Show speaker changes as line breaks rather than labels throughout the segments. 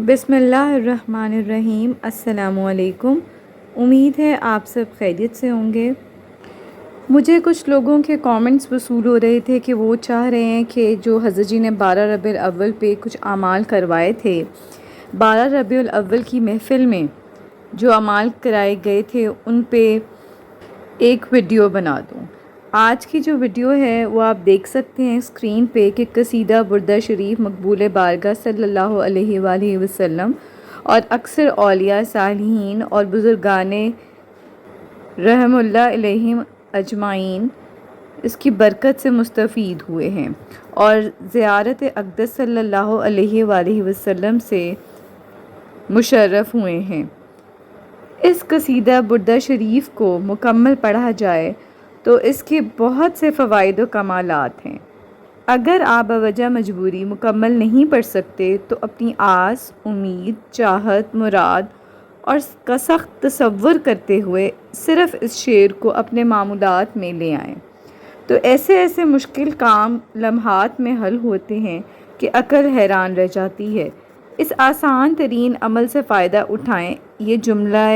बिस्मिल्लाहिर्रहमानिर्रहीम। अस्सलामुअलैकुम। उम्मीद है आप सब खैरियत से होंगे। मुझे कुछ लोगों के कमेंट्स वसूल हो रहे थे कि वो चाह रहे हैं कि जो हज़रत जी ने 12 रबीउल अव्वल पे कुछ अमाल करवाए थे, 12 रबीउल अव्वल की महफ़िल में जो अमाल कराए गए थे उन पे एक वीडियो बना दूँ। आज की जो वीडियो है वो आप देख सकते हैं स्क्रीन पे कि कसीदा बुर्दा शरीफ मकबूल बारगाह सल्लल्लाहु अलैहि वसल्लम और अक्सर औलिया सालिहीन और बुज़ुर्गाने रहमुल्लाह अलैहिम अजमाइन इसकी बरकत से मुस्तफ़ीद हुए हैं और ज़ियारत अक़दस सल्लल्लाहु अलैहि वसल्लम से मुशर्रफ़ हुए हैं। इस कसीदा बुर्दा शरीफ को मुकम्मल पढ़ा जाए तो इसके बहुत से फ़वाइद व कमालात हैं। अगर आप बवजह मजबूरी मुकम्मल नहीं पढ़ सकते तो अपनी आस, उम्मीद, चाहत, मुराद और का सख्त तसव्वुर करते हुए सिर्फ़ इस शेर को अपने मामूलात में ले आएँ तो ऐसे ऐसे मुश्किल काम लम्हात में हल होते हैं कि अक़ल हैरान रह जाती है। इस आसान तरीन अमल से फ़ायदा उठाएँ। ये जुमला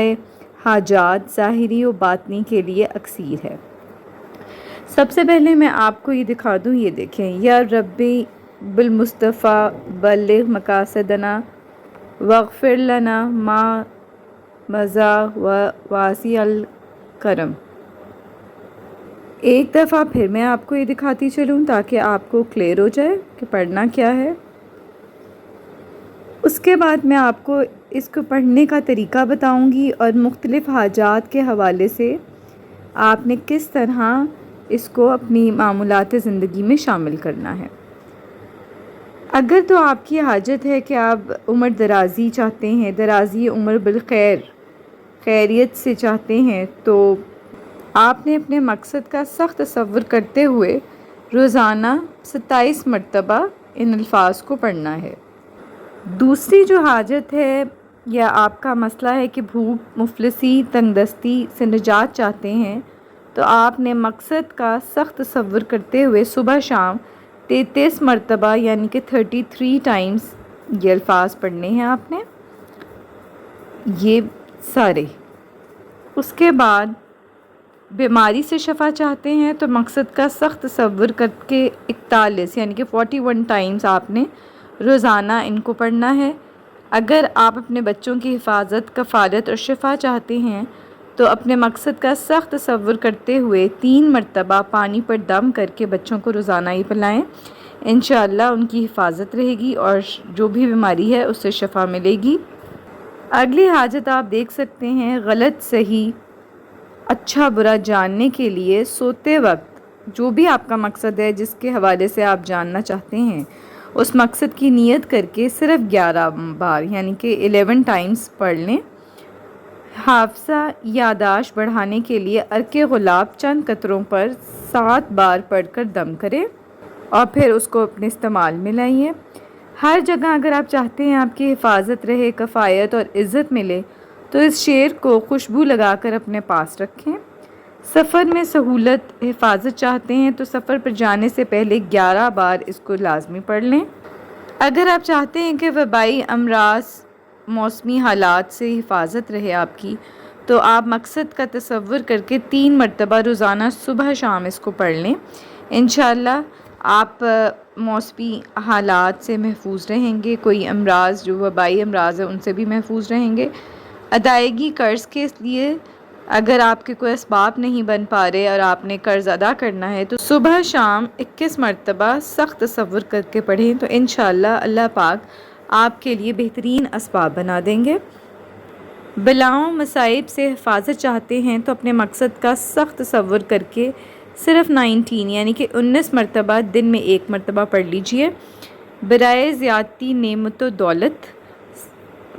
हाजात ज़ाहिरी व बातनी के लिए अक्सीर है। सबसे पहले मैं आपको ये दिखा दूँ, ये देखें, या रब्बी बिलमुस्तफ़ा बल्लिग़ मकासदना वग़फ़िर लना मा मज़ा व वासी अल करम। एक दफ़ा फिर मैं आपको ये दिखाती चलूँ ताकि आपको क्लियर हो जाए कि पढ़ना क्या है। उसके बाद मैं आपको इसको पढ़ने का तरीक़ा बताऊंगी और मुख्तलिफ़ हाजात के हवाले से आपने किस तरह इसको अपनी मामूलात ज़िंदगी में शामिल करना है। अगर तो आपकी हाजत है कि आप उम्र दराज़ी चाहते हैं, दराज़ी उम्र बिलखैर खैरियत से चाहते हैं, तो आपने अपने मकसद का सख्त तसव्वुर करते हुए रोज़ाना 27 मरतबा इन अल्फाज को पढ़ना है। दूसरी जो हाजत है या आपका मसला है कि भूख, मुफलिसी, तंगदस्ती से निजात चाहते हैं, तो आपने मकसद का सख्त तसव्वुर करते हुए सुबह शाम 33 मरतबा यानी कि 33 टाइम्स ये अल्फाज पढ़ने हैं आपने, ये सारे। उसके बाद बीमारी से शफ़ा चाहते हैं तो मकसद का सख्त तसव्वुर करके 41 यानी कि 41 टाइम्स आपने रोज़ाना इनको पढ़ना है। अगर आप अपने बच्चों की हिफाजत, कफ़ालत और शिफा चाहते हैं तो अपने मकसद का सख्त तसव्वुर करते हुए 3 मरतबा पानी पर दम करके बच्चों को रोज़ाना ही पिलाएँ। इंशाअल्लाह उनकी हिफाजत रहेगी और जो भी बीमारी है उससे शफ़ा मिलेगी। अगली हाजत आप देख सकते हैं, गलत सही, अच्छा बुरा जानने के लिए सोते वक्त जो भी आपका मकसद है, जिसके हवाले से आप जानना चाहते हैं, उस मकसद की नीयत करके सिर्फ़ 11 बार यानी कि 11 टाइम्स पढ़ लें। हाफ़ज़ा यादाश्त बढ़ाने के लिए अर्के गुलाब चंद कतरों पर 7 बार पढ़कर दम करें और फिर उसको अपने इस्तेमाल में लाइए। हर जगह अगर आप चाहते हैं आपकी हिफाजत रहे, कफ़ायत और इज़्ज़त मिले, तो इस शेर को खुशबू लगाकर अपने पास रखें। सफ़र में सहूलत, हिफाजत चाहते हैं तो सफ़र पर जाने से पहले 11 बार इसको लाजमी पढ़ लें। अगर आप चाहते हैं कि वबाई अमराज, मौसमी हालात से हिफाजत रहे आपकी, तो आप मकसद का तसव्वुर करके 3 मरतबा रोज़ाना सुबह शाम इसको पढ़ लें। इंशाअल्लाह आप मौसमी हालात से महफूज रहेंगे। कोई अमराज जो वबाई अमराज है उनसे भी महफूज रहेंगे। अदायगी कर्ज़ के लिए अगर आपके कोई असबाब नहीं बन पा रहे और आपने कर्ज़ अदा करना है तो सुबह शाम 21 मरतबा सख्त तसव्वुर करके पढ़ें तो इंशाअल्लाह अल्लाह पाक आपके लिए बेहतरीन असबाब बना देंगे। बलाओं, मसाइब से हिफाजत चाहते हैं तो अपने मकसद का सख्त तसव्वुर करके सिर्फ़ 19 यानी कि 19 मरतबा दिन में 1 मरतबा पढ़ लीजिए। बराए ज़्यादती नेमत व दौलत,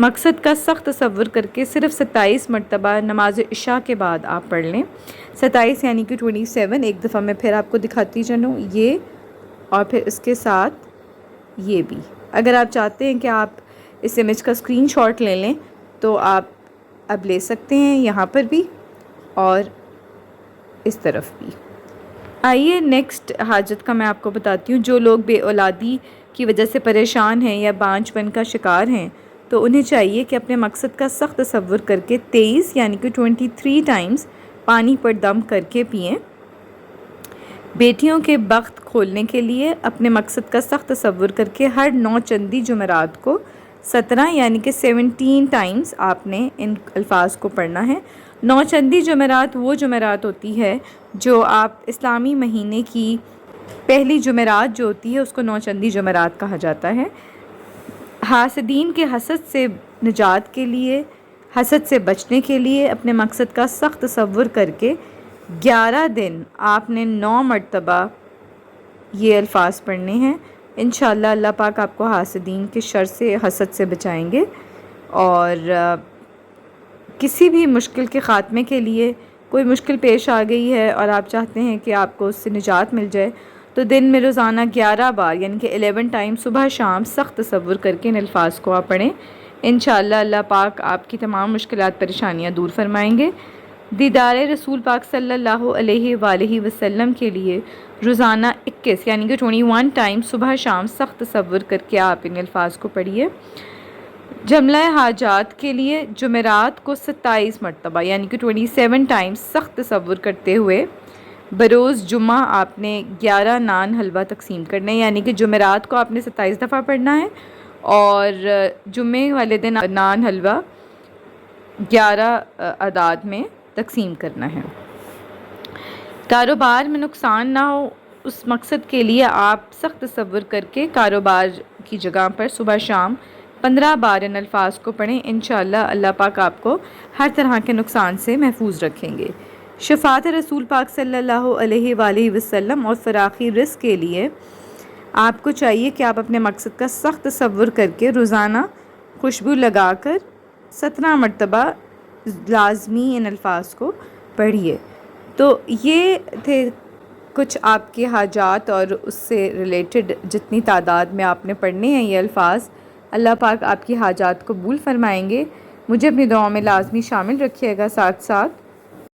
मकसद का सख्त तसव्वुर करके सिर्फ़ 27 मरतबा नमाज इशा के बाद आप पढ़ लें। 27 यानी कि 27। एक दफ़ा मैं फिर आपको दिखाती चलूँ, ये और फिर इसके साथ ये भी। अगर आप चाहते हैं कि आप इस इमेज का स्क्रीनशॉट ले लें तो आप अब ले सकते हैं, यहाँ पर भी और इस तरफ भी। आइए नेक्स्ट हाजत का मैं आपको बताती हूँ। जो लोग बे औलादी की वजह से परेशान हैं या बांझपन का शिकार हैं تو انہیں چاہیے کہ اپنے مقصد کا سخت تصور کر کے 23 یعنی کہ 23 ٹائمز پانی پر دم کر کے پئیں۔ بیٹیوں کے بخت کھولنے کے لیے اپنے مقصد کا سخت تصور کر کے ہر 9 چندی جمعرات کو 17 یعنی کہ 17 ٹائمز آپ نے ان الفاظ کو پڑھنا ہے۔ 9 چندی جمعرات وہ جمعرات ہوتی ہے جو آپ اسلامی مہینے کی پہلی جمعرات جو ہوتی ہے اس کو 9 چندی جمعرات کہا جاتا ہے۔ حاسدین کے حسد سے نجات کے لیے، حسد سے بچنے کے لیے اپنے مقصد کا سخت تصور کر کے 11 دن آپ نے 9 مرتبہ یہ الفاظ پڑھنے ہیں۔ انشاءاللہ اللہ پاک آپ کو حاسدین کے شر سے، حسد سے بچائیں گے۔ اور کسی بھی مشکل کے خاتمے کے لیے کوئی مشکل پیش آ گئی ہے اور آپ چاہتے ہیں کہ آپ کو اس سے نجات مل جائے تو دن میں روزانہ 11 بار یعنی کہ 11 ٹائم صبح شام سخت تصور کر کے ان الفاظ کو آپ پڑھیں۔ انشاءاللہ اللہ پاک آپ کی تمام مشکلات پریشانیاں دور فرمائیں گے۔ دیدار رسول پاک صلی اللہ علیہ وآلہ وسلم کے لیے روزانہ 21 یعنی کہ 21 ٹائم صبح شام سخت تصور کر کے آپ ان الفاظ کو پڑھیے۔ جملہ حاجات کے لیے جمعرات کو 27 مرتبہ یعنی کہ 27 ٹائم سخت تصور کرتے ہوئے بروز جمعہ آپ نے 11 نان حلوہ تقسیم کرنے، یعنی کہ جمعرات کو آپ نے 27 دفعہ پڑھنا ہے اور جمعے والے دن نان حلوہ 11 اعداد میں تقسیم کرنا ہے۔ کاروبار میں نقصان نہ ہو اس مقصد کے لیے آپ سخت تصور کر کے کاروبار کی جگہ پر صبح شام 15 بار ان الفاظ کو پڑھیں۔ انشاءاللہ اللہ پاک آپ کو ہر طرح کے نقصان سے محفوظ رکھیں گے۔ شفاعت رسول پاک صلی اللہ علیہ وآلہ وسلم اور فراخی رزق کے لیے آپ کو چاہیے کہ آپ اپنے مقصد کا سخت تصور کر کے روزانہ خوشبو لگا کر 17 مرتبہ لازمی ان الفاظ کو پڑھیے۔ تو یہ تھے کچھ آپ کے حاجات اور اس سے ریلیٹڈ جتنی تعداد میں آپ نے پڑھنے ہیں یہ الفاظ۔ اللہ پاک آپ کی حاجات قبول فرمائیں گے۔ مجھے اپنی دعاؤں میں لازمی شامل رکھیے گا۔ ساتھ ساتھ